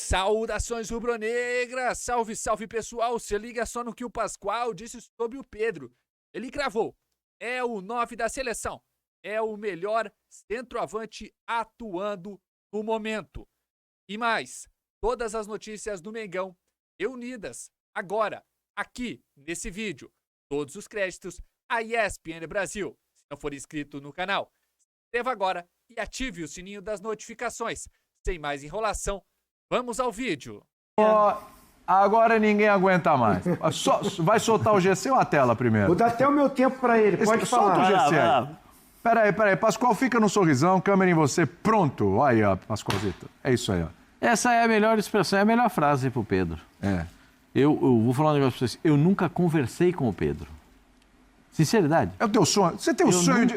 Saudações rubro-negras! Salve, salve pessoal! Se liga só no que o Pascoal disse sobre o Pedro. Ele gravou. É o 9 da seleção. É o melhor centroavante atuando no momento. E mais, todas as notícias do Mengão reunidas agora, aqui nesse vídeo. Todos os créditos a ESPN Brasil. Se não for inscrito no canal, se inscreva agora e ative o sininho das notificações. Sem mais enrolação, vamos ao vídeo. Agora ninguém aguenta mais. Vai soltar o GC ou a tela primeiro? Vou dar até o meu tempo pra ele, pode falar. Solta o GC aí. Peraí. Pascoal, fica no sorrisão, câmera em você, pronto. Aí, ó, Pascoalzito. É isso aí, ó. Essa é a melhor expressão, é a melhor frase pro Pedro. É. Eu vou falar um negócio pra vocês. Eu nunca conversei com o Pedro. Sinceridade. É o teu sonho. Você tem o sonho de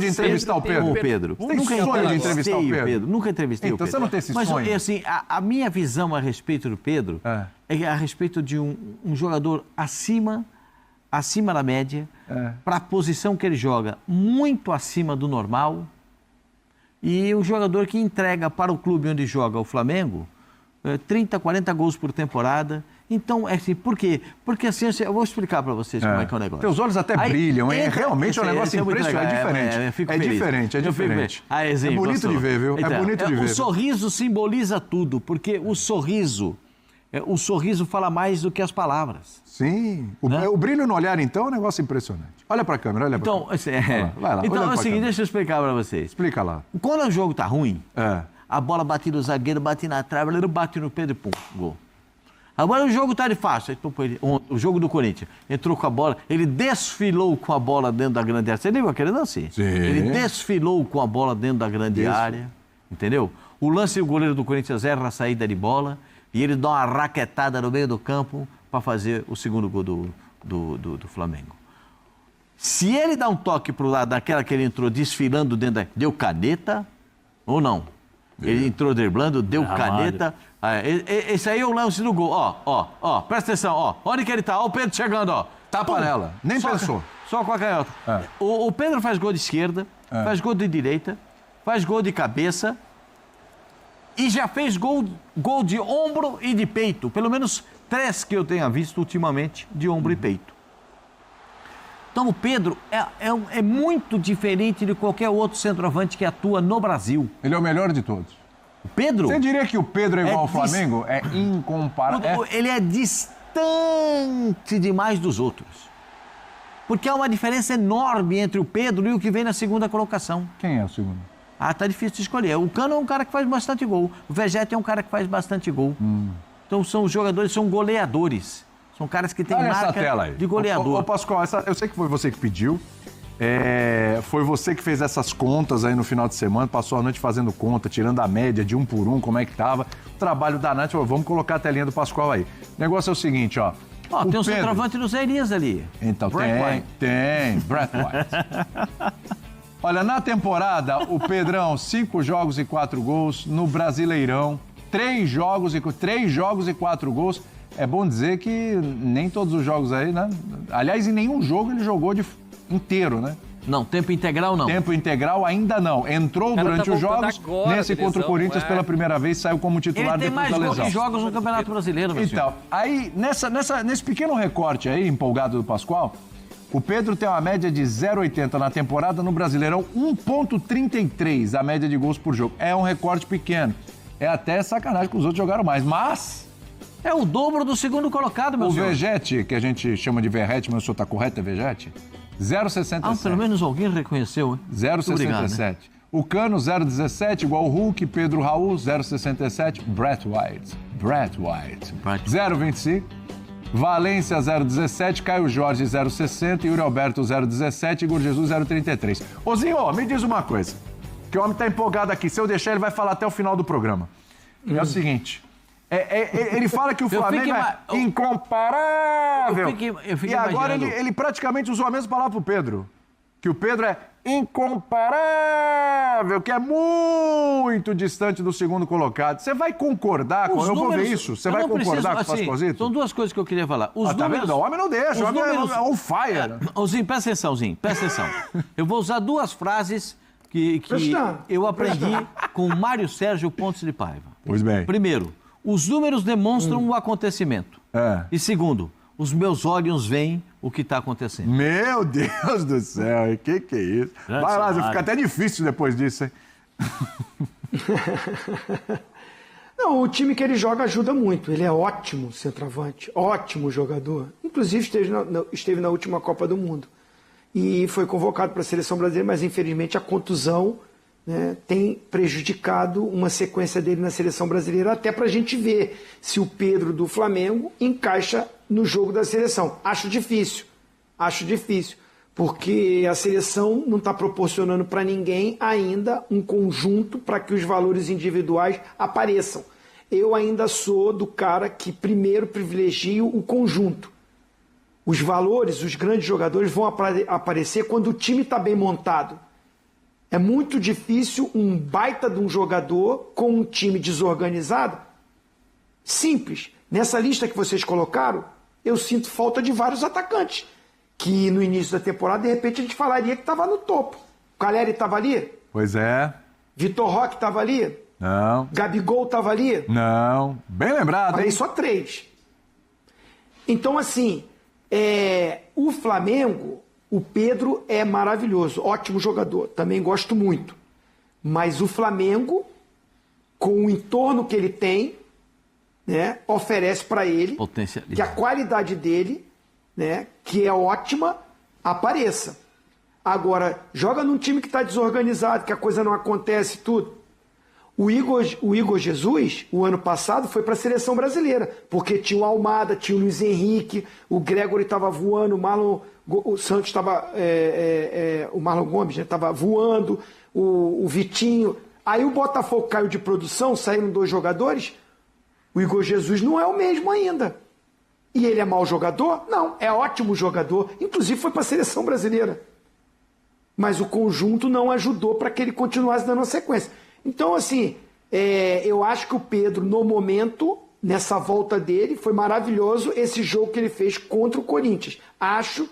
entrevistar o Pedro? Você tem nunca sonho de entrevistar o Pedro? Nunca entrevistei o Então Pedro. você não tem esse Mas, sonho? assim, a minha visão a respeito do Pedro é a respeito de um jogador acima da média, para a posição que ele joga, muito acima do normal, e um jogador que entrega para o clube onde joga o Flamengo 30, 40 gols por temporada. Então, é assim, por quê? Porque assim, eu vou explicar para vocês como é que é o negócio. Teus olhos até brilham, hein? Realmente é um negócio impressionante, é diferente. É diferente. É bonito de ver, viu? É bonito de ver. O sorriso simboliza tudo, porque o sorriso fala mais do que as palavras. Sim. O brilho no olhar, então, é um negócio impressionante. Olha para a câmera, olha para a câmera. Assim, vai lá. Então, é o seguinte, deixa eu explicar para vocês. Explica lá. Quando o jogo tá ruim, a bola bate no zagueiro, bate na trave, ele bate no Pedro e pum, gol. Agora o jogo tá de fácil. O jogo do Corinthians. Entrou com a bola, ele desfilou com a bola dentro da grande área. Você lembra aquele lance? Sim. Ele desfilou com a bola dentro da grande área. Entendeu? O lance, o goleiro do Corinthians erra a saída de bola e ele dá uma raquetada no meio do campo para fazer o segundo gol do Flamengo. Se ele dá um toque pro lado daquela que ele entrou desfilando dentro da... Deu caneta ou não? Ele entrou driblando, deu caneta. Esse aí é o lance do gol. Ó, presta atenção, ó. Onde que ele tá? Ó, o Pedro chegando, ó. Tapa nela. Nem pensou. Só com a canhota. O Pedro faz gol de esquerda, faz gol de direita, faz gol de cabeça e já fez gol de ombro e de peito. Pelo menos 3 que eu tenha visto ultimamente de ombro e peito. Então o Pedro é muito diferente de qualquer outro centroavante que atua no Brasil. Ele é o melhor de todos. O Pedro? Você diria que o Pedro é igual ao Flamengo? É incomparável. Ele é distante demais dos outros. Porque há uma diferença enorme entre o Pedro e o que vem na segunda colocação. Quem é o segundo? Tá difícil de escolher. O Cano é um cara que faz bastante gol. O Vegete é um cara que faz bastante gol. Então os jogadores são goleadores. São caras que têm marca de goleador. Ô Pascoal, eu sei que foi você que pediu. Foi você que fez essas contas aí no final de semana, passou a noite fazendo conta, tirando a média de 1 por 1, como é que tava. Trabalho danado, falou, vamos colocar a telinha do Pascoal aí. O negócio é o seguinte, ó. Tem um centroavante no Zé Elias ali. Então, tem. Brett White. Olha, na temporada, o Pedrão, 5 jogos e 4 gols. No Brasileirão, 3 jogos e 4 gols. É bom dizer que nem todos os jogos aí, né? Aliás, em nenhum jogo ele jogou inteiro, né? Não, tempo integral não. Tempo integral ainda não. Entrou durante os jogos, nesse contra o Corinthians pela primeira vez, saiu como titular depois da lesão. Ele tem mais gols que jogos no Campeonato Brasileiro, meu senhor. Então, aí, nesse pequeno recorte aí, empolgado do Pascoal, o Pedro tem uma média de 0,80 na temporada, no Brasileirão 1,33 a média de gols por jogo. É um recorte pequeno. É até sacanagem que os outros jogaram mais, mas... É o dobro do segundo colocado, meu senhor. O Vegete, que a gente chama de Verrete, mas o senhor está correto, é Vegete? 0,67. Pelo menos alguém reconheceu, hein? 0,67. Né? O Cano, 0,17, igual o Hulk. Pedro Raul, 0,67. Brett White. 0,25. Valência, 0,17. Caio Jorge, 0,60. Yuri Alberto, 0,17. Igor Jesus, 0,33. Ô, me diz uma coisa. Que o homem está empolgado aqui. Se eu deixar, ele vai falar até o final do programa. É o seguinte... ele fala que o Flamengo é incomparável. E agora ele praticamente usou a mesma palavra pro Pedro. Que o Pedro é incomparável, que é muito distante do segundo colocado. Você vai concordar com... Eu vou ver isso. Você vai concordar com o Pascoalzito? São 2 coisas que eu queria falar. Tá vendo? O homem não deixa. O homem é on fire. Zinho, presta atenção. Eu vou usar 2 frases que eu aprendi com o Mário Sérgio Pontes de Paiva. Pois bem. Primeiro, os números demonstram o acontecimento. E segundo, os meus olhos veem o que está acontecendo. Meu Deus do céu, que é isso? Vai lá, fica até difícil depois disso, hein? Não, o time que ele joga ajuda muito. Ele é ótimo centroavante, ótimo jogador. Inclusive esteve na última Copa do Mundo. E foi convocado para a seleção brasileira, mas infelizmente a contusão, né, tem prejudicado uma sequência dele na seleção brasileira, até para a gente ver se o Pedro do Flamengo encaixa no jogo da seleção. Acho difícil, porque a seleção não está proporcionando para ninguém ainda um conjunto para que os valores individuais apareçam. Eu ainda sou do cara que primeiro privilegio o conjunto. Os valores, os grandes jogadores vão aparecer quando o time está bem montado. É muito difícil um baita de um jogador com um time desorganizado. Simples. Nessa lista que vocês colocaram, eu sinto falta de vários atacantes. Que no início da temporada, de repente, a gente falaria que estava no topo. O Caleri estava ali? Pois é. Vitor Roque estava ali? Não. Gabigol estava ali? Não. Bem lembrado, Falei hein? só 3. Então, assim, o Flamengo, o Pedro é maravilhoso, ótimo jogador, também gosto muito. Mas o Flamengo, com o entorno que ele tem, né, oferece para ele que a qualidade dele, né, que é ótima, apareça. Agora, joga num time que está desorganizado, que a coisa não acontece, tudo. O Igor Jesus, o ano passado, foi para a seleção brasileira, porque tinha o Almada, tinha o Luiz Henrique, o Gregory estava voando, o Santos estava, o Marlon Gomes estava voando, o Vitinho. Aí o Botafogo caiu de produção, saíram 2 jogadores, o Igor Jesus não é o mesmo ainda. E ele é mau jogador? Não, é ótimo jogador, inclusive foi para a seleção brasileira. Mas o conjunto não ajudou para que ele continuasse dando uma sequência. Então, assim, eu acho que o Pedro, no momento, nessa volta dele, foi maravilhoso esse jogo que ele fez contra o Corinthians. Acho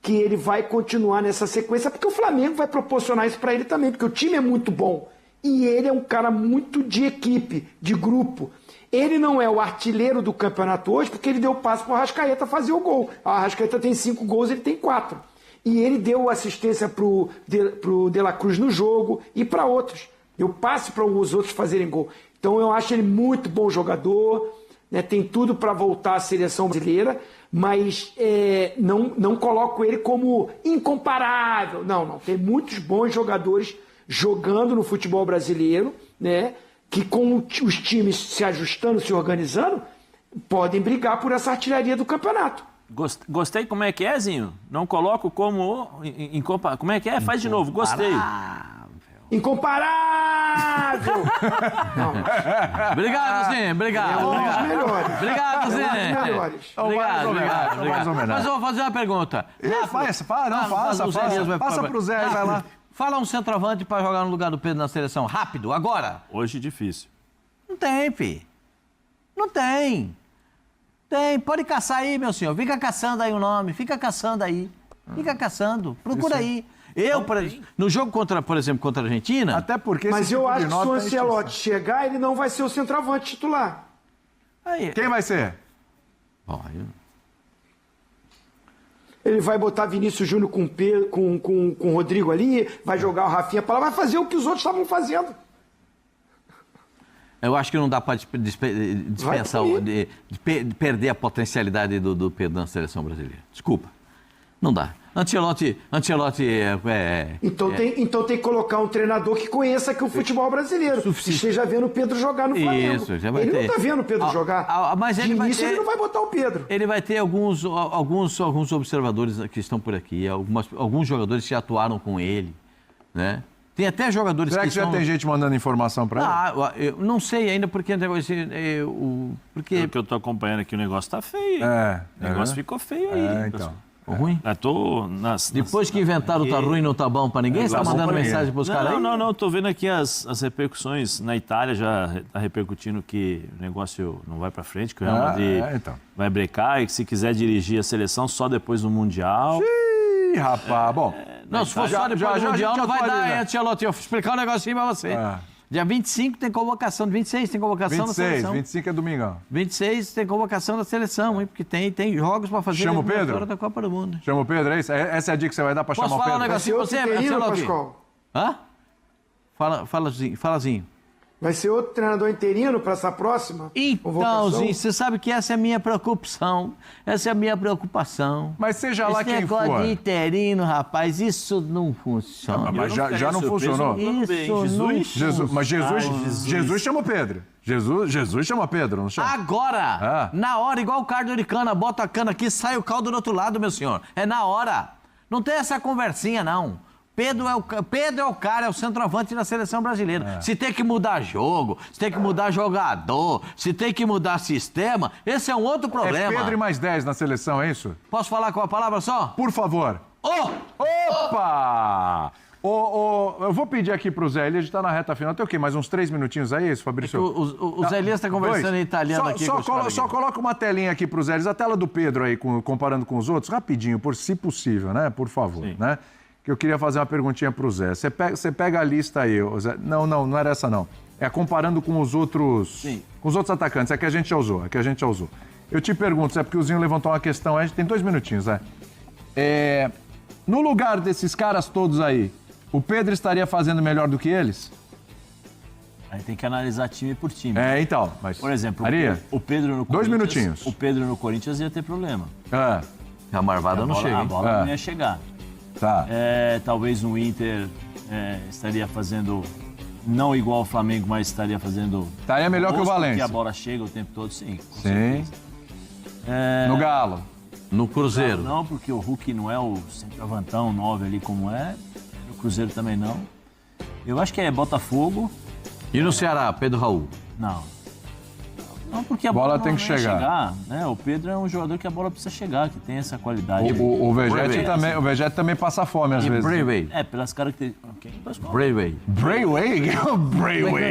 que ele vai continuar nessa sequência, porque o Flamengo vai proporcionar isso para ele também, porque o time é muito bom. E ele é um cara muito de equipe, de grupo. Ele não é o artilheiro do campeonato hoje, porque ele deu passe para o Arrascaeta fazer o gol. O Arrascaeta tem 5 gols, ele tem 4. E ele deu assistência para o De La Cruz no jogo e para outros. Deu passe para os outros fazerem gol. Então eu acho ele muito bom jogador, né, tem tudo para voltar à seleção brasileira, mas não coloco ele como incomparável. Não. Tem muitos bons jogadores jogando no futebol brasileiro, né, que com os times se ajustando, se organizando, podem brigar por essa artilharia do campeonato. Gostei, como é que é, Zinho? Não coloco como... Como é que é? Faz de novo, gostei. Incomparável! Obrigado, Zinho. Obrigado. Melhores. Obrigado, Zinho. Obrigado. Mas eu vou fazer uma pergunta. Faça pro Zé, vai lá. Fala um centroavante para jogar no lugar do Pedro na seleção. Rápido, agora. Hoje difícil. Não tem, fi. Não tem. Tem. Pode caçar aí, meu senhor. Fica caçando aí o nome. Fica caçando aí. Fica caçando. Procura aí. No jogo, por exemplo, contra a Argentina... Até porque... Mas eu acho que se o Ancelotti chegar, ele não vai ser o centroavante titular. Aí. Quem vai ser? Bom, Ele vai botar Vinícius Júnior com o Rodrigo ali, vai jogar o Rafinha para lá, vai fazer o que os outros estavam fazendo. Eu acho que não dá para dispensar, de perder a potencialidade do Pedro na seleção brasileira. Desculpa. Não dá. Ancelotti Então tem que colocar um treinador que conheça aqui o futebol brasileiro. Que esteja vendo o Pedro jogar no Flamengo. Isso, já vai ele ter. não está vendo o Pedro jogar. Mas ele ele não vai botar o Pedro. Ele vai ter alguns observadores que estão por aqui, alguns jogadores que atuaram com ele, né? Tem até jogadores Será que já tem gente mandando informação para ele? Eu não sei ainda porque Pelo que eu estou acompanhando aqui, o negócio está feio. O negócio ficou feio aí. Então. Ruim? Depois que inventaram o tá ruim, não tá bom para ninguém, você está mandando mensagem para os caras aí? Não, estou vendo aqui as repercussões. Na Itália já está repercutindo que o negócio não vai para frente, que o Real Madrid vai brecar e que se quiser dirigir a seleção só depois do Mundial. Ih, rapaz, bom. Não, se for só depois do Mundial, não vai dar, hein, Ancelotti? Eu vou explicar um negocinho para você. Dia 25 tem convocação, 26 tem convocação da seleção. 25 é domingão. 26 tem convocação da seleção, hein? Porque tem jogos para fazer Chama o Pedro? da Copa do Mundo. Chama o Pedro, é isso? Essa é a dica que você vai dar para chamar o Pedro? Posso falar um negocinho pra você, Pascoal? Hã? Falazinho. Vai ser outro treinador interino para essa próxima Então, Zinho, você sabe que essa é a minha preocupação. Essa é a minha preocupação. Mas seja lá quem for. Esse negócio de interino, rapaz, isso não funciona. Mas já não funcionou. Mas Jesus chama o Pedro. Jesus chama Pedro, não chama? Agora, na hora, igual o caldo de cana, bota a cana aqui, sai o caldo do outro lado, meu senhor. É na hora. Não tem essa conversinha, não. Pedro é o cara, é o centroavante da seleção brasileira. Se tem que mudar jogo, se tem que mudar jogador, se tem que mudar sistema, esse é um outro problema. É Pedro e mais 10 na seleção, é isso? Posso falar com a palavra só? Por favor. Opa! Eu vou pedir aqui pro Zé Elias, a gente tá na reta final. Tem o quê? Mais uns 3 minutinhos aí, isso, Fabrício? O Zé Elias tá conversando em italiano aqui. Só coloca uma telinha aqui pro Zé Elias, a tela do Pedro aí, comparando com os outros, rapidinho, se possível, né? Por favor, né? Que eu queria fazer uma perguntinha pro Zé. Você pega a lista aí, Zé. Não era essa não. É comparando com os outros. Sim. Com os outros atacantes. É que a gente já usou. Eu te pergunto, Zé, porque o Zinho levantou uma questão aí. Tem 2 minutinhos, Zé. No lugar desses caras todos aí, o Pedro estaria fazendo melhor do que eles? Aí tem que analisar time por time. Então. Mas, por exemplo, o Pedro no Corinthians. 2 minutinhos. O Pedro no Corinthians ia ter problema. A marvada não chega. A bola não ia chegar. Tá. Talvez o Inter estaria fazendo, não igual ao Flamengo, mas estaria fazendo... Estaria melhor que o Valência. Porque a bola chega o tempo todo, sim. Sim. No Galo. No Cruzeiro. Não, porque o Hulk não é o centroavantão 9 ali como é. No Cruzeiro também não. Eu acho que é Botafogo. E no Ceará, Pedro Raul? Não, porque a bola tem que chegar, né? O Pedro é um jogador que a bola precisa chegar, que tem essa qualidade. O Vegete também passa fome às vezes. Braithwaite. Pelas características. Braithwaite. Braithwaite?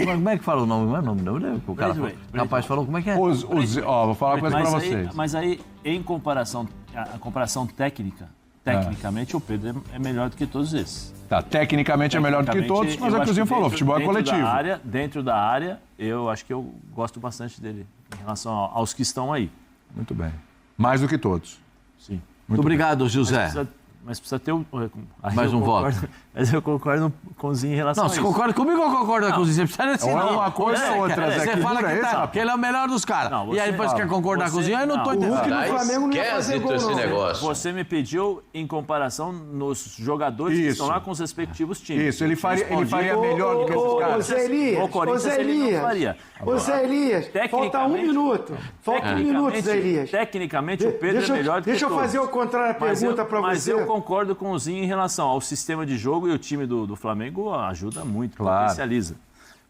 Como é que fala o nome? Não é o nome, não. O cara falou. O rapaz falou como é que é. Vou falar uma coisa pra vocês. Mas aí, em comparação, a comparação tecnicamente, o Pedro é melhor do que todos esses. Tecnicamente é melhor do que todos, mas é o que o Zinho falou, futebol é coletivo. Dentro da área, eu acho que eu gosto bastante dele em relação aos que estão aí. Muito bem. Mais do que todos. Sim. Muito obrigado, José. Mas precisa ter mais um voto. Mas eu concordo com o Zinho em relação a isso. Você concorda comigo ou concorda com o Zinho? Você precisa decidir. Uma coisa ou outra. Você fala que ele é o melhor dos caras. E aí depois quer concordar com o Zinho, aí não tô entendendo. O Hulk no Flamengo não ia fazer gol, não. Você me pediu em comparação nos jogadores que estão lá com os respectivos times. Isso, ele faria melhor do que esses caras. Ô Zé Elias, falta 1 minuto. Falta 1 minuto, Zé Elias. Tecnicamente, o Pedro é melhor do que todos. Deixa eu fazer o contrário a pergunta pra você. Mas eu concordo com o Zinho em relação ao sistema de jogo, e o time do Flamengo ajuda muito, potencializa.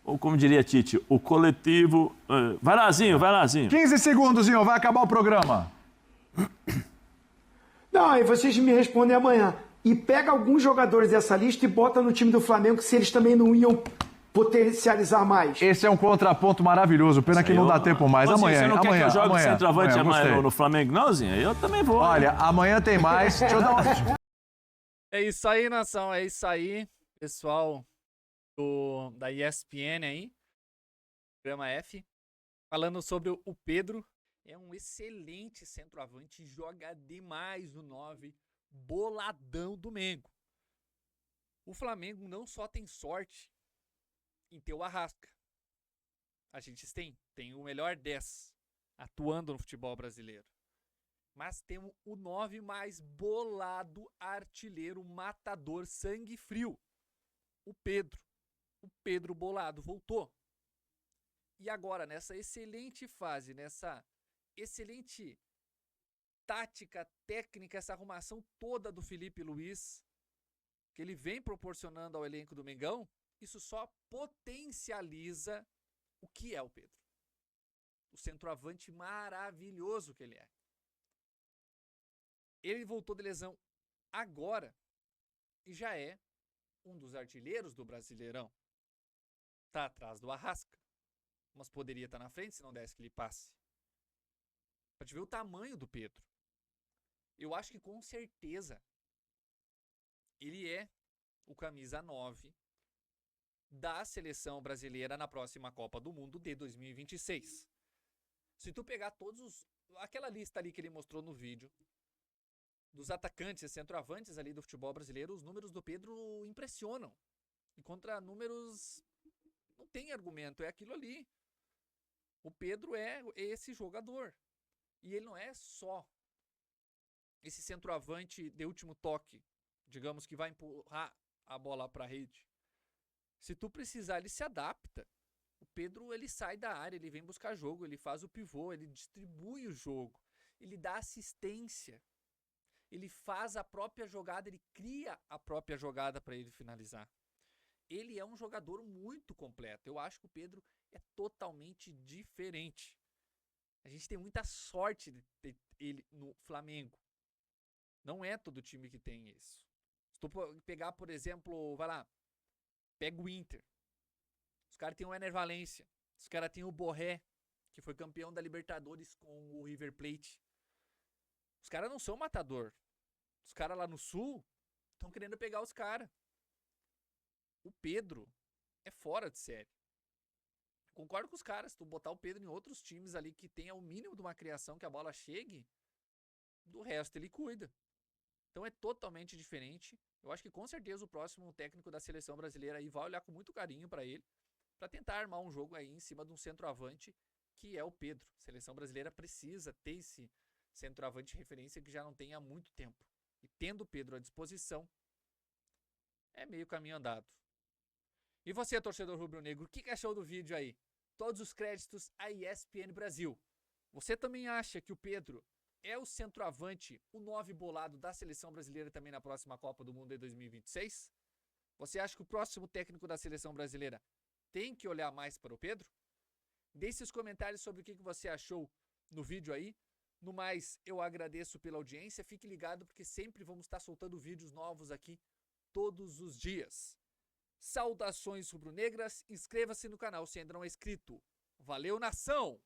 Ou como diria Tite, o coletivo... Vai lá, Zinho. 15 segundos, Zinho, vai acabar o programa. Não, aí vocês me respondem amanhã. E pega alguns jogadores dessa lista e bota no time do Flamengo, se eles também não iam potencializar mais. Esse é um contraponto maravilhoso, pena que não dá tempo mais. Amanhã, você não quer que eu jogue centroavante no Flamengo, não, Zinho? Eu também vou. Olha, amanhã tem mais. Deixa eu dar uma... É isso aí, nação. É isso aí, pessoal da ESPN aí, programa F, falando sobre o Pedro. É um excelente centroavante, joga demais no 9, boladão do Mengo. O Flamengo não só tem sorte em ter o Arrasca. A gente tem o melhor 10 atuando no futebol brasileiro. Mas temos o 9 mais bolado, artilheiro, matador, sangue frio. O Pedro. O Pedro bolado voltou. E agora, nessa excelente fase, nessa excelente tática, técnica, essa arrumação toda do Felipe Luiz, que ele vem proporcionando ao elenco do Mengão, isso só potencializa o que é o Pedro. O centroavante maravilhoso que ele é. Ele voltou de lesão agora e já é um dos artilheiros do Brasileirão. Tá atrás do Arrasca, mas poderia estar na frente se não desse que ele passe. Pra te ver o tamanho do Pedro. Eu acho que com certeza ele é o camisa 9 da seleção brasileira na próxima Copa do Mundo de 2026. Se tu pegar aquela lista ali que ele mostrou no vídeo, dos atacantes e centroavantes ali do futebol brasileiro, os números do Pedro impressionam. E contra números, não tem argumento, é aquilo ali. O Pedro é esse jogador. E ele não é só esse centroavante de último toque, digamos, que vai empurrar a bola para a rede. Se tu precisar, ele se adapta. O Pedro, ele sai da área, ele vem buscar jogo, ele faz o pivô, ele distribui o jogo, ele dá assistência, ele faz a própria jogada, ele cria a própria jogada para ele finalizar. Ele é um jogador muito completo. Eu acho que o Pedro é totalmente diferente. A gente tem muita sorte de ter ele no Flamengo. Não é todo time que tem isso. Se tu pegar, por exemplo, vai lá, pega o Inter. Os caras têm o Ener Valencia. Os caras têm o Borré, que foi campeão da Libertadores com o River Plate. Os caras não são matador. Os caras lá no Sul estão querendo pegar os caras. O Pedro é fora de série. Concordo com os caras. Se tu botar o Pedro em outros times ali que tenha o mínimo de uma criação, que a bola chegue, do resto ele cuida. Então é totalmente diferente. Eu acho que com certeza o próximo técnico da seleção brasileira aí vai olhar com muito carinho para ele, para tentar armar um jogo aí em cima de um centroavante que é o Pedro. A seleção brasileira precisa ter esse centroavante de referência que já não tem há muito tempo. E tendo o Pedro à disposição, é meio caminho andado. E você, torcedor rubro-negro, o que achou do vídeo aí? Todos os créditos à ESPN Brasil. Você também acha que o Pedro é o centroavante, o 9 bolado da seleção brasileira também na próxima Copa do Mundo de 2026? Você acha que o próximo técnico da seleção brasileira tem que olhar mais para o Pedro? Deixe seus comentários sobre o que você achou no vídeo aí. No mais, eu agradeço pela audiência. Fique ligado porque sempre vamos estar soltando vídeos novos aqui todos os dias. Saudações rubro-negras, inscreva-se no canal se ainda não é inscrito. Valeu, nação!